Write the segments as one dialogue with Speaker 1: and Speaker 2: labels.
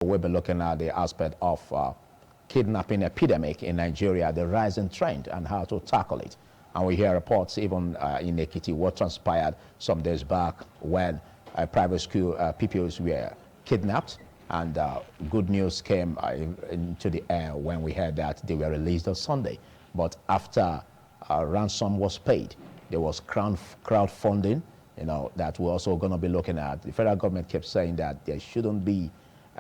Speaker 1: We'll be looking at the aspect of kidnapping epidemic in Nigeria, the rising trend, and how to tackle it. And we hear reports even in Ekiti what transpired some days back when private school pupils were kidnapped. And good news came into the air when we heard that they were released on Sunday. But after ransom was paid, there was crowdfunding, that we're also going to be looking at. The federal government kept saying that there shouldn't be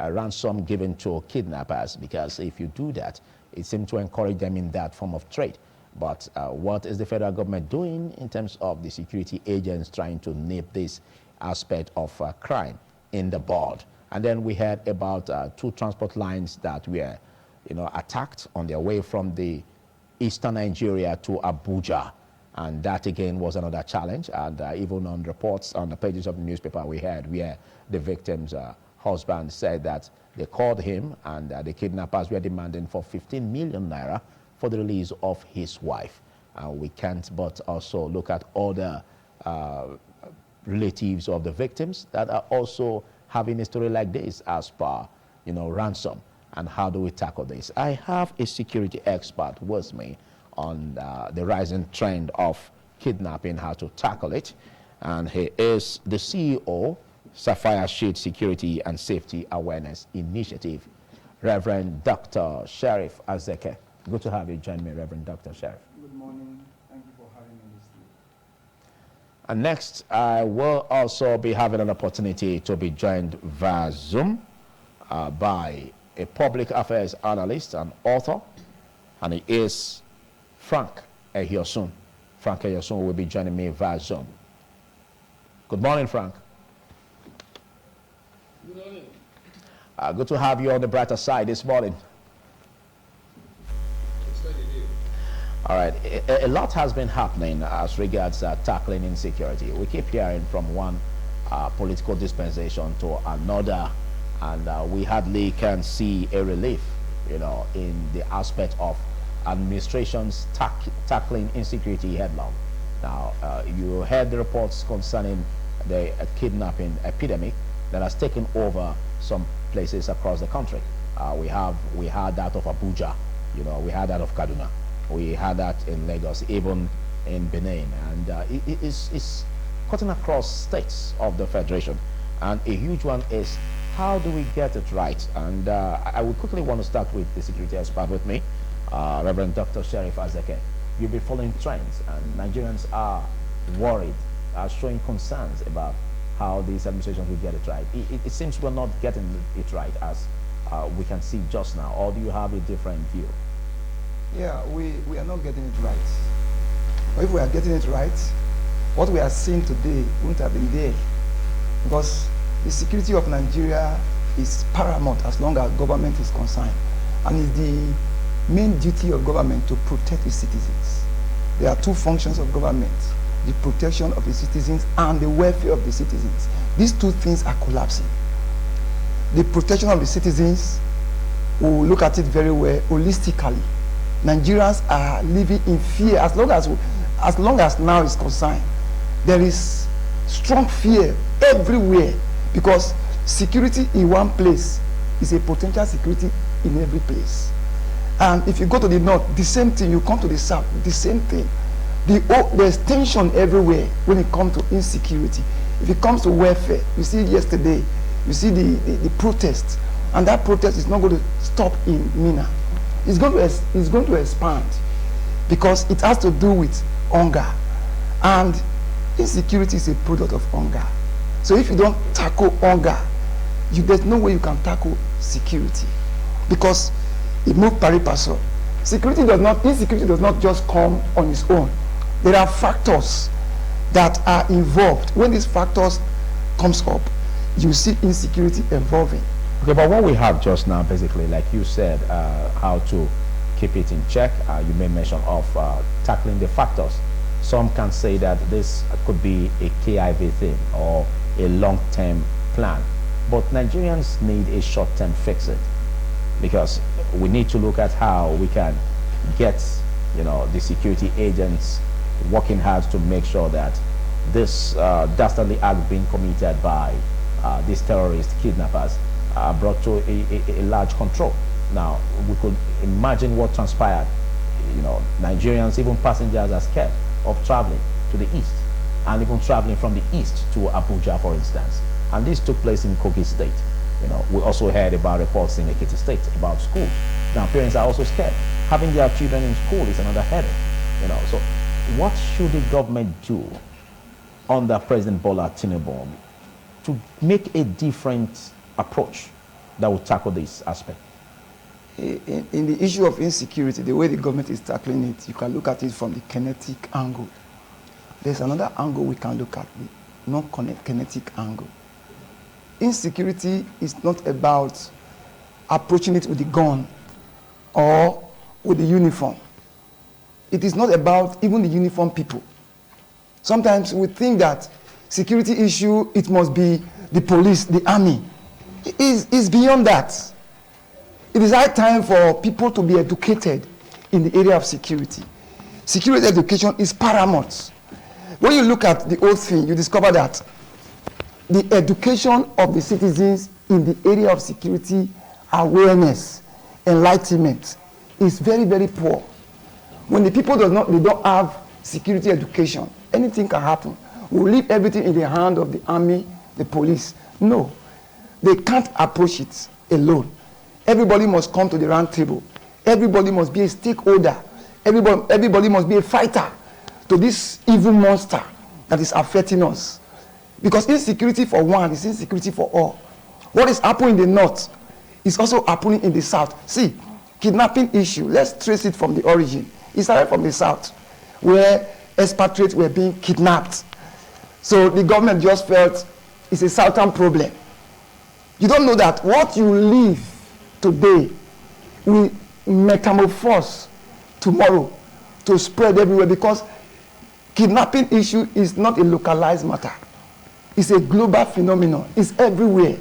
Speaker 1: a ransom given to kidnappers, because if you do that, it seems to encourage them in that form of trade. But what is the federal government doing in terms of the security agents trying to nip this aspect of crime in the bud? And then we heard about 2 transport lines that were, attacked on their way from the eastern Nigeria to Abuja. And that again was another challenge. And even on reports on the pages of the newspaper we had where the victim's husband said that they called him and the kidnappers were demanding for 15 million naira for the release of his wife. We can't but also look at other relatives of the victims that are also having a story like this as per, ransom. And how do we tackle this? I have a security expert with me on the rising trend of kidnapping, how to tackle it. And he is the CEO, Sapphire Shield Security and Safety Awareness Initiative, Reverend Dr. Sheriff Azeke. Good to have you join me, Reverend Dr. Sheriff.
Speaker 2: Good morning. Thank you for having me this day.
Speaker 1: And next, I will also be having an opportunity to be joined via Zoom by a public affairs analyst and author, and he is Frank Ehiosun. Frank Ehiosun will be joining me via Zoom. Good morning, Frank.
Speaker 3: Good morning.
Speaker 1: Good to have you on the brighter side this morning.
Speaker 3: It's good to do.
Speaker 1: All right, a lot has been happening as regards tackling insecurity. We keep hearing from one political dispensation to another, and we hardly can see a relief, in the aspect of administrations tackling insecurity headlong. Now, you heard the reports concerning the kidnapping epidemic that has taken over some places across the country. We had that of Abuja, we had that of Kaduna, we had that in Lagos, even in Benin, and it's cutting across states of the Federation. And a huge one is, how do we get it right? And I would quickly want to start with the security expert with me, Reverend Dr. Sheriff Azeke. You'll be following trends, and Nigerians are worried, are showing concerns about how these administrations will get it right. It seems we're not getting it right, as we can see just now. Or do you have a different view?
Speaker 2: Yeah, we are not getting it right. But if we are getting it right, what we are seeing today wouldn't have been there. Because the security of Nigeria is paramount as long as government is concerned. And it's the main duty of government to protect its citizens. There are 2 functions of government: the protection of the citizens and the welfare of the citizens. These 2 things are collapsing. The protection of the citizens, we will look at it very well holistically. Nigerians are living in fear as long as now is concerned. There is strong fear everywhere, because security in one place is a potential security in every place. And if you go to the north, the same thing. You come to the south, the same thing. There's tension everywhere when it comes to insecurity. If it comes to welfare, you see yesterday, you see the protest, and that protest is not going to stop in Mina. It's going to expand, because it has to do with hunger, and insecurity is a product of hunger. So if you don't tackle hunger, there's no way you can tackle security, because it moves pari passu. Insecurity does not just come on its own. There are factors that are involved. When these factors comes up, you see insecurity evolving.
Speaker 1: Okay, but what we have just now, basically, like you said, how to keep it in check. You made mention of tackling the factors. Some can say that this could be a KIV thing or a long-term plan. But Nigerians need a short-term fix-it, because we need to look at how we can get, the security agents working hard to make sure that this dastardly act being committed by these terrorist kidnappers brought to a large control. Now, we could imagine what transpired. You know, Nigerians, even passengers, are scared of traveling to the east, and even traveling from the east to Abuja, for instance. And this took place in Kogi State. You know, we also heard about reports in Ekiti State about schools. Now, parents are also scared. Having their children in school is another headache. You know, so what should the government do under President Bola Tinubu to make a different approach that will tackle this aspect?
Speaker 2: In the issue of insecurity, the way the government is tackling it, you can look at it from the kinetic angle. There's another angle we can look at, the non-kinetic angle. Insecurity is not about approaching it with the gun or with the uniform. It is not about even the uniform people. Sometimes we think that security issue, it must be the police, the army. It's beyond that. It is high time for people to be educated in the area of security. Security education is paramount. When you look at the whole thing, you discover that the education of the citizens in the area of security, awareness, enlightenment is very, very poor. When the people don't have security education, anything can happen. We'll leave everything in the hand of the army, the police. No, they can't approach it alone. Everybody must come to the round table. Everybody must be a stakeholder. Everybody must be a fighter to this evil monster that is affecting us. Because insecurity for one is insecurity for all. What is happening in the north is also happening in the south. See, kidnapping issue, let's trace it from the origin. It started from the south, where expatriates were being kidnapped. So the government just felt it's a southern problem. You don't know that what you live today will metamorphose tomorrow to spread everywhere, because kidnapping issue is not a localized matter. It's a global phenomenon. It's everywhere.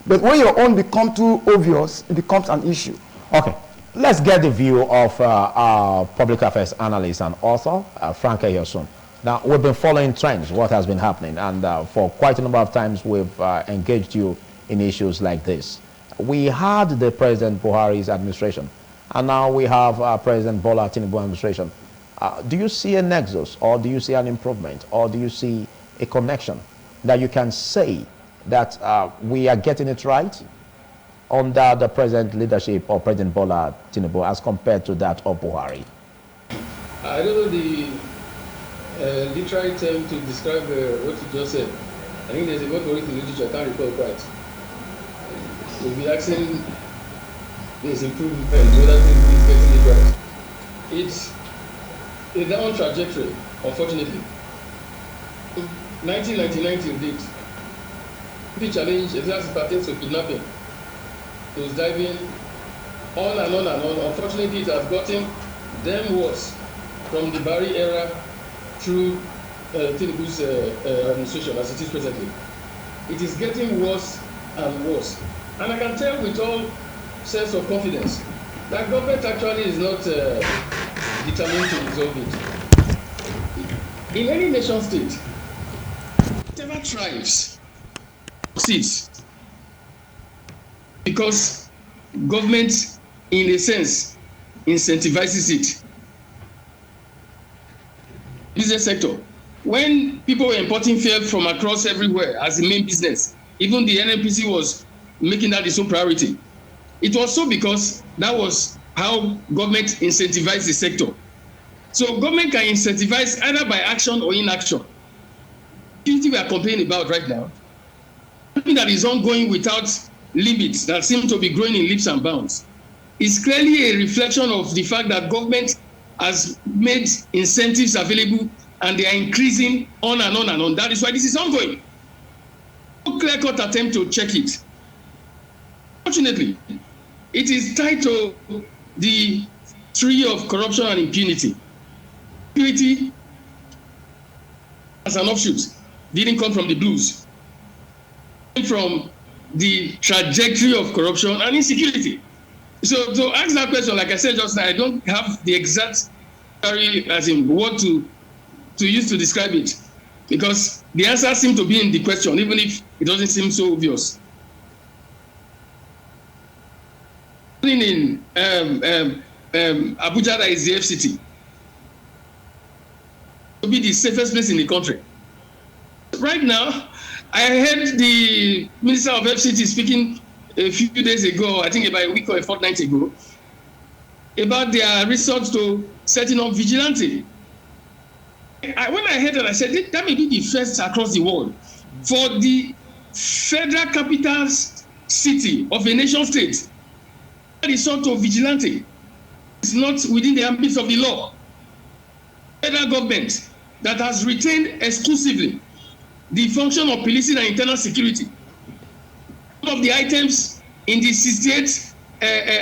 Speaker 2: But when your own becomes too obvious, it becomes an issue.
Speaker 1: Okay. Let's get the view of our public affairs analyst and author, Frank Eyosun. Now, we've been following trends, what has been happening, and for quite a number of times we've engaged you in issues like this. We had the President Buhari's administration, and now we have President Bola Tinubu administration. Do you see a nexus, or do you see an improvement, or do you see a connection that you can say that we are getting it right under the present leadership of President Bola Tinubu as compared to that of Buhari?
Speaker 3: I don't know the literary term to describe what you just said. I think there's a word for it in literature, I can't recall quite. We'll be asking there's improvement, whether Tinubu is getting it right. It's a down trajectory, unfortunately. 1999 till date, the challenge as it pertains to kidnapping, those diving, on and on and on. Unfortunately, it has gotten them worse from the Buhari era through Tinubu's administration as it is presently. It is getting worse and worse. And I can tell with all sense of confidence that government actually is not determined to resolve it. In any nation state, whatever thrives succeeds because government, in a sense, incentivizes it. Business sector, when people were importing fuel from across everywhere as the main business, even the NNPC was making that its own priority. It was so because that was how government incentivized the sector. So government can incentivize either by action or inaction. The thing we are complaining about right now, something that is ongoing without limits, that seem to be growing in leaps and bounds, is clearly a reflection of the fact that government has made incentives available and they are increasing on and on and on. That is why this is ongoing. No clear-cut attempt to check it. Fortunately, it is tied to the tree of corruption and impunity. Impunity, as an offshoot, didn't come from the blues. It came from the trajectory of corruption and insecurity. So to ask that question, like I said just now, I don't have the exact as in what to use to describe it, because the answer seems to be in the question, even if it doesn't seem so obvious. in Abuja, that is the FCT, to be the safest place in the country. Right now, I heard the Minister of FCT speaking a few days ago, I think about a week or a fortnight ago, about their resort to setting up vigilante. When I heard that, I said that may be the first across the world for the federal capital city of a nation state. Resort to vigilante is not within the ambit of the law. Federal government that has retained exclusively the function of policing and internal security. One of the items in the 68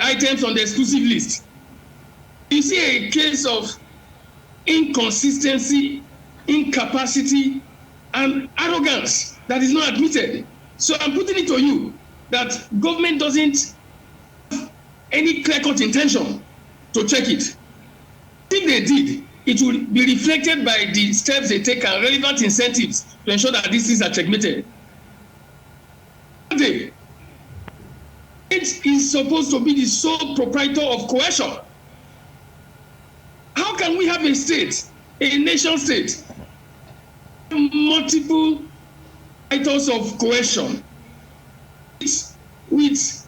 Speaker 3: items on the exclusive list. You see a case of inconsistency, incapacity, and arrogance that is not admitted. So I'm putting it to you that government doesn't have any clear-cut intention to check it. If they did, it will be reflected by the steps they take and relevant incentives to ensure that these things are checkmated. It is supposed to be the sole proprietor of coercion. How can we have a state, a nation state, multiple items of coercion with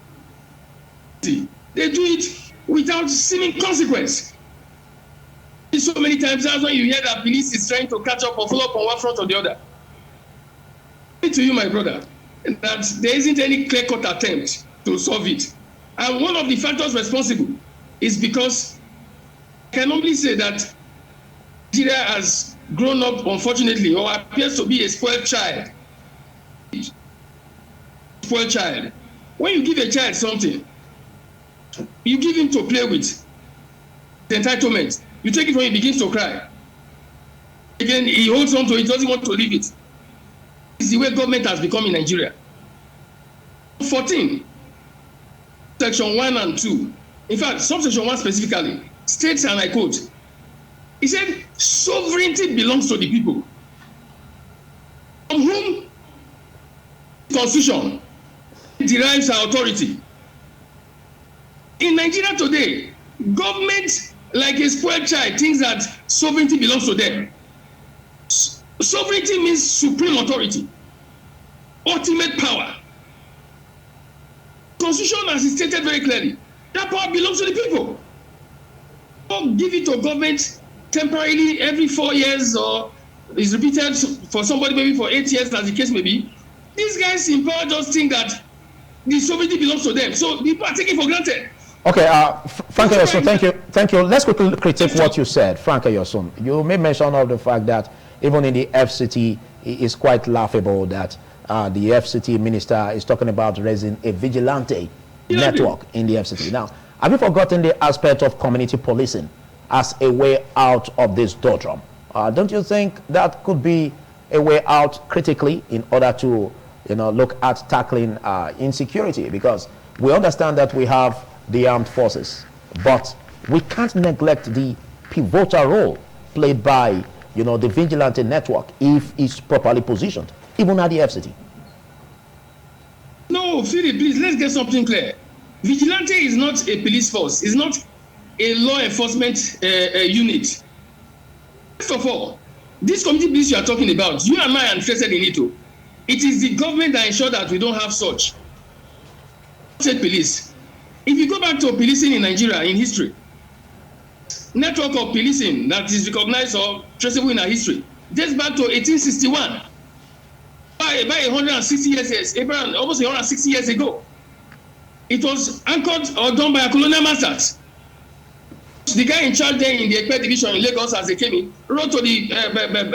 Speaker 3: they do it without seeming consequence? So many times, that's when you hear that police is trying to catch up or follow up on one front or the other. To you, my brother, that there isn't any clear-cut attempt to solve it. And one of the factors responsible is because I can only say that Nigeria has grown up, unfortunately, or appears to be a spoiled child. Spoiled child. When you give a child something, you give him to play with. The entitlement. You take it when he begins to cry. Again, he holds on to it, doesn't want to leave it. It's the way government has become in Nigeria. 14, section 1 and 2. In fact, subsection 1 specifically states, and I quote, he said, sovereignty belongs to the people, from whom the Constitution derives our authority. In Nigeria today, government, like a spoiled child, thinks that sovereignty belongs to them. Sovereignty means supreme authority, ultimate power. Constitution has stated very clearly that power belongs to the people. Don't give it to government temporarily every 4 years, or is repeated for somebody maybe for 8 years, as the case may be. These guys in power just think that the sovereignty belongs to them, so people are taking for granted.
Speaker 1: Okay, Frank Eyosun, thank you. Let's quickly critique what you said, Frank Eyosun. You made mention of the fact that even in the FCT, it is quite laughable that the FCT minister is talking about raising a vigilante network in the FCT. Now, have you forgotten the aspect of community policing as a way out of this doldrum? Don't you think that could be a way out critically in order to, look at tackling insecurity? Because we understand that we have the armed forces, but we can't neglect the pivotal role played by the vigilante network if it's properly positioned, even at the FCT.
Speaker 3: No, Philip, please, let's get something clear. Vigilante is not a police force, it's not a law enforcement unit. First of all, this community police you are talking about, you and I are interested in it too. It is the government that ensures that we don't have such state police. If you go back to policing in Nigeria in history, network of policing that is recognized or traceable in our history dates back to 1861. By 160 years, almost 160 years ago. It was anchored or done by our colonial masters. The guy in charge there in the Ekpe division in Lagos, as they came in, wrote to the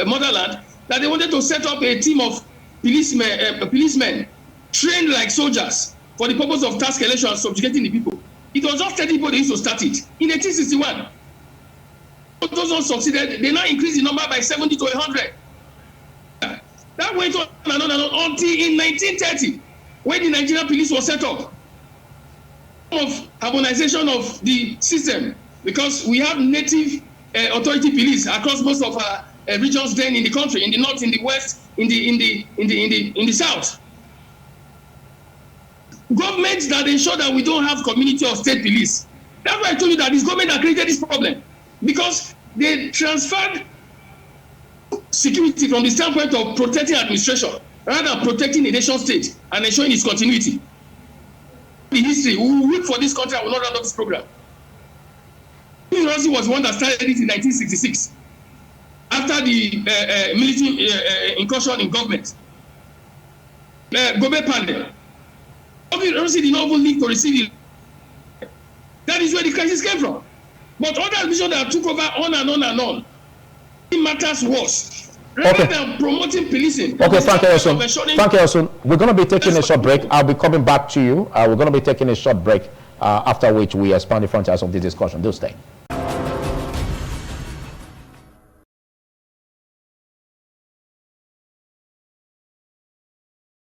Speaker 3: motherland that they wanted to set up a team of policemen trained like soldiers for the purpose of task election and subjugating the people. It was just 30 people they used to start it in 1861. Those ones succeeded. They now increased the number by 70 to 100. That went on and on and on until in 1930, when the Nigerian police was set up. Of harmonization of the system, because we have native authority police across most of our regions then in the country, in the north, in the west, in the south. Governments that ensure that we don't have community or state police. That's why I told you that it's government that created this problem, because they transferred security from the standpoint of protecting administration rather than protecting the nation state and ensuring its continuity. The history, we will wait for this country and will not run off this program. University was one that started it in 1966 after the military incursion in government. Gobe panel. University did not even need to receive it. That is where the crisis came from. But other administrations that took over on and on and on, it matters worse. Rather than promoting policing.
Speaker 1: Okay, thank you, Elson. Thank you, Elson. We're going to be taking a short break. I'll be coming back to you. We're going to be taking a short break, after which we expand the frontiers of this discussion. Do stay.